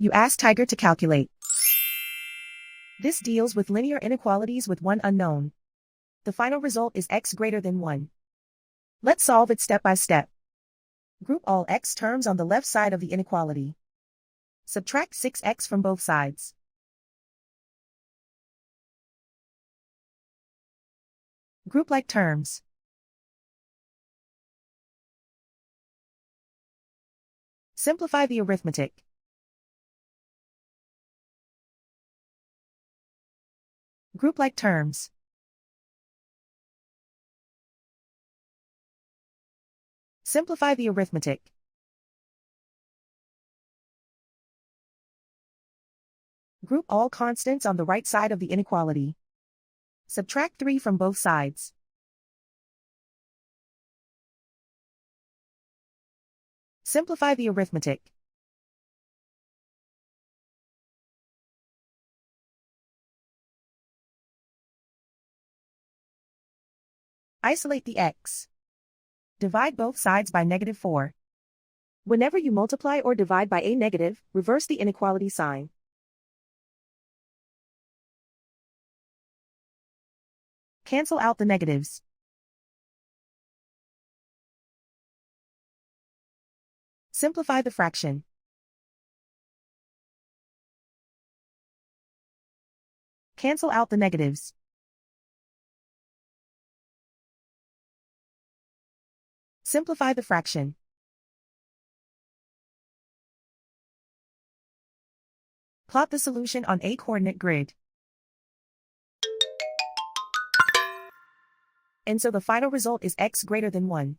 You ask Tiger to calculate. This deals with linear inequalities with one unknown. The final result is x greater than 1. Let's solve it step by step. Group all x terms on the left side of the inequality. Subtract 6x from both sides. Group like terms. Simplify the arithmetic. Group like terms. Simplify the arithmetic. Group all constants on the right side of the inequality. Subtract 3 from both sides. Simplify the arithmetic. Isolate the x. Divide both sides by -4. Whenever you multiply or divide by a negative, reverse the inequality sign. Cancel out the negatives. Simplify the fraction. Cancel out the negatives. Simplify the fraction. Plot the solution on a coordinate grid. And so the final result is x greater than 1.